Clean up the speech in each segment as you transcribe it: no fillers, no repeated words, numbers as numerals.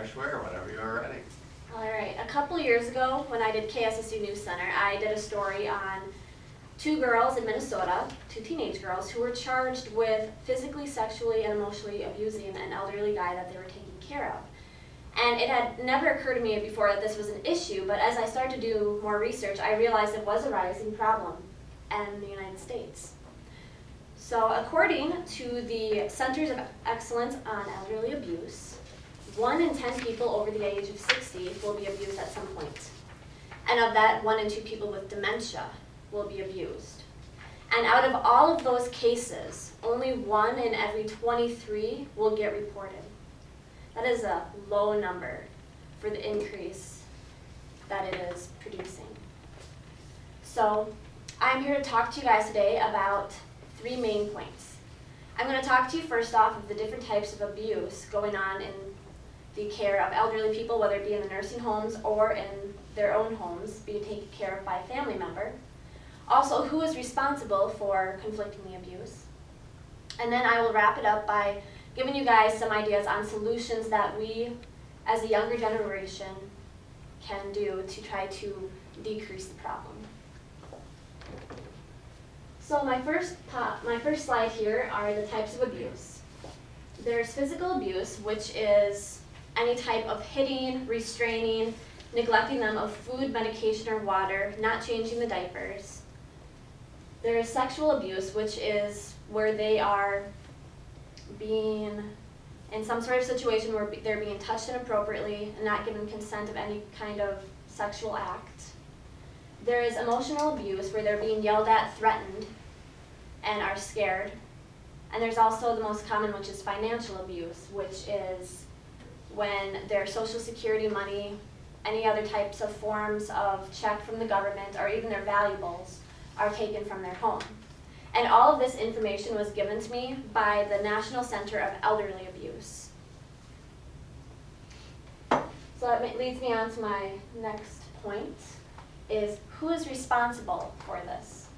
Schweer, whenever you are ready. All right, a couple years ago when I did KSSU News Center, I did a story on two girls in Minnesota, two teenage girls, who were charged with physically, sexually, and emotionally abusing an elderly guy that they were taking care of. And it had never occurred to me before that this was an issue, but as I started to do more research, I realized it was a rising problem in the United States. So according to the Centers of Excellence on Elderly Abuse, 1 in 10 people over the age of 60 will be abused at some point. And of that, 1 in 2 people with dementia will be abused. And out of all of those cases, only 1 in every 23 will get reported. That is a low number for the increase that it is producing. So I'm here to talk to you guys today about 3 main points. I'm going to talk to you first off of the different types of abuse going on in the care of elderly people, whether it be in the nursing homes or in their own homes, being taken care of by a family member. Also, who is responsible for conflicting the abuse. And then I will wrap it up by giving you guys some ideas on solutions that we, as a younger generation, can do to try to decrease the problem. So my first slide here are the types of abuse. There's physical abuse, which is any type of hitting, restraining, neglecting them of food, medication, or water, not changing the diapers. There is sexual abuse, which is where they are being in some sort of situation where they're being touched inappropriately and not given consent of any kind of sexual act. There is emotional abuse, where they're being yelled at, threatened, and are scared. And there's also the most common, which is financial abuse, which is when their Social Security money, any other types of forms of check from the government, or even their valuables are taken from their home. And all of this information was given to me by the National Center of Elderly Abuse. So that leads me on to my next point, is who is responsible for this?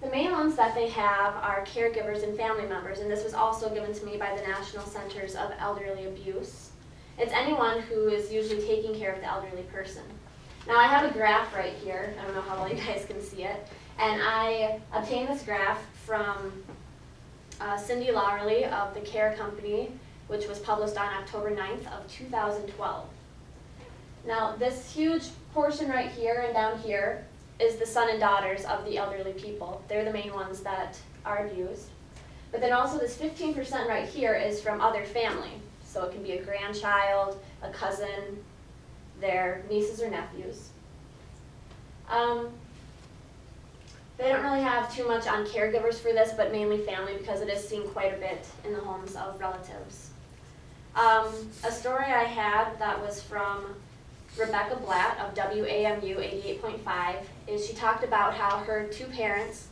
The main ones that they have are caregivers and family members, and this was also given to me by the National Centers of Elderly Abuse. It's anyone who is usually taking care of the elderly person. Now I have a graph right here. I don't know how well you guys can see it. And I obtained this graph from Cindy Lowerly of the Care Company, which was published on October 9th of 2012. Now this huge portion right here and down here is the son and daughters of the elderly people. They're the main ones that are abused. But then also this 15% right here is from other family. So it can be a grandchild, a cousin, their nieces or nephews. They don't really have too much on caregivers for this, but mainly family, because it is seen quite a bit in the homes of relatives. A story I had that was from Rebecca Blatt of WAMU 88.5 is she talked about how her 2 parents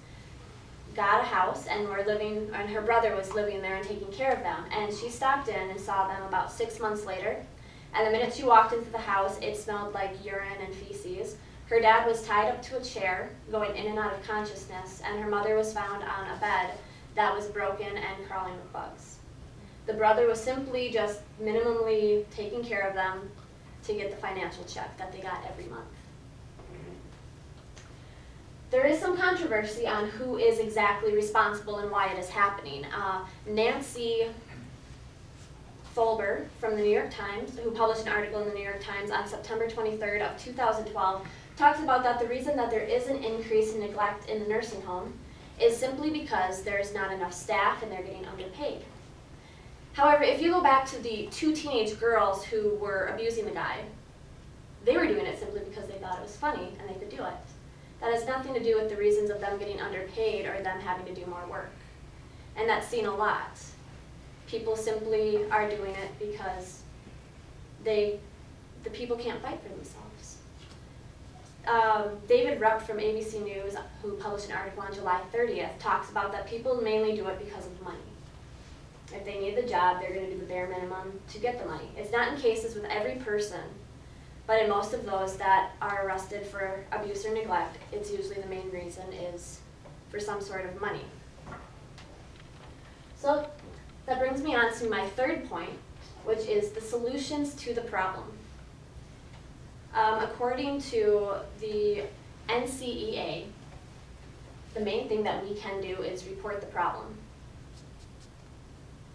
got a house and her brother was living there and taking care of them. And she stopped in and saw them about 6 months later. And the minute she walked into the house, it smelled like urine and feces. Her dad was tied up to a chair, going in and out of consciousness, and her mother was found on a bed that was broken and crawling with bugs. The brother was simply just minimally taking care of them to get the financial check that they got every month. There is some controversy on who is exactly responsible and why it is happening. Nancy Tholber from the New York Times, who published an article in the New York Times on September 23rd of 2012, talks about that the reason that there is an increase in neglect in the nursing home is simply because there is not enough staff and they're getting underpaid. However, if you go back to the 2 teenage girls who were abusing the guy, they were doing it simply because they thought it was funny and they could do it. That has nothing to do with the reasons of them getting underpaid or them having to do more work. And that's seen a lot. People simply are doing it because the people can't fight for themselves. David Rupp from ABC News, who published an article on July 30th, talks about that people mainly do it because of money. If they need the job, they're going to do the bare minimum to get the money. It's not in cases with every person, but in most of those that are arrested for abuse or neglect, it's usually the main reason is for some sort of money. So that brings me on to my third point, which is the solutions to the problem. According to the NCEA, the main thing that we can do is report the problem.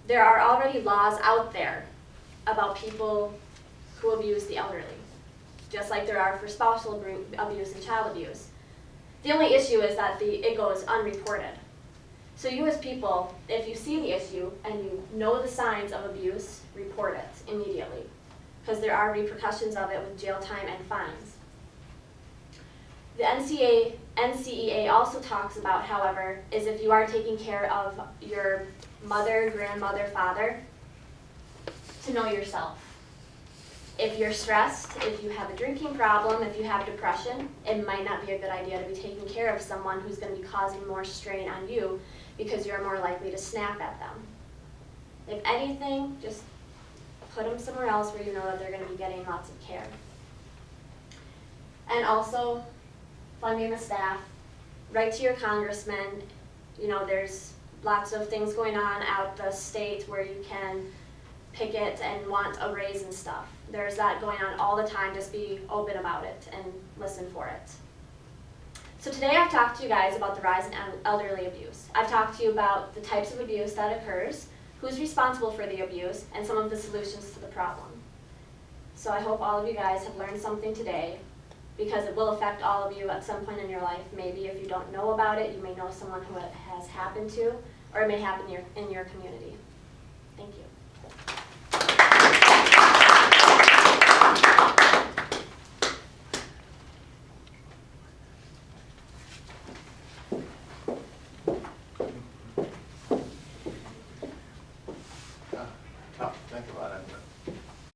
There are already laws out there about people who abuse the elderly, just like there are for spousal abuse and child abuse. The only issue is that it goes unreported. So you as people, if you see the issue and you know the signs of abuse, report it immediately, because there are repercussions of it with jail time and fines. The NCEA also talks about, however, is if you are taking care of your mother, grandmother, father, to know yourself. If you're stressed, if you have a drinking problem, if you have depression, it might not be a good idea to be taking care of someone who's going to be causing more strain on you because you're more likely to snap at them. If anything, just put them somewhere else where you know that they're going to be getting lots of care. And also, funding the staff, write to your congressman. You know, there's lots of things going on out the state where you can picket and want a raise and stuff. There's that going on all the time. Just be open about it and listen for it. So today I've talked to you guys about the rise in elderly abuse. I've talked to you about the types of abuse that occurs, who's responsible for the abuse, and some of the solutions to the problem. So I hope all of you guys have learned something today, because it will affect all of you at some point in your life. Maybe if you don't know about it, you may know someone who it has happened to, or it may happen in your community. Thank you.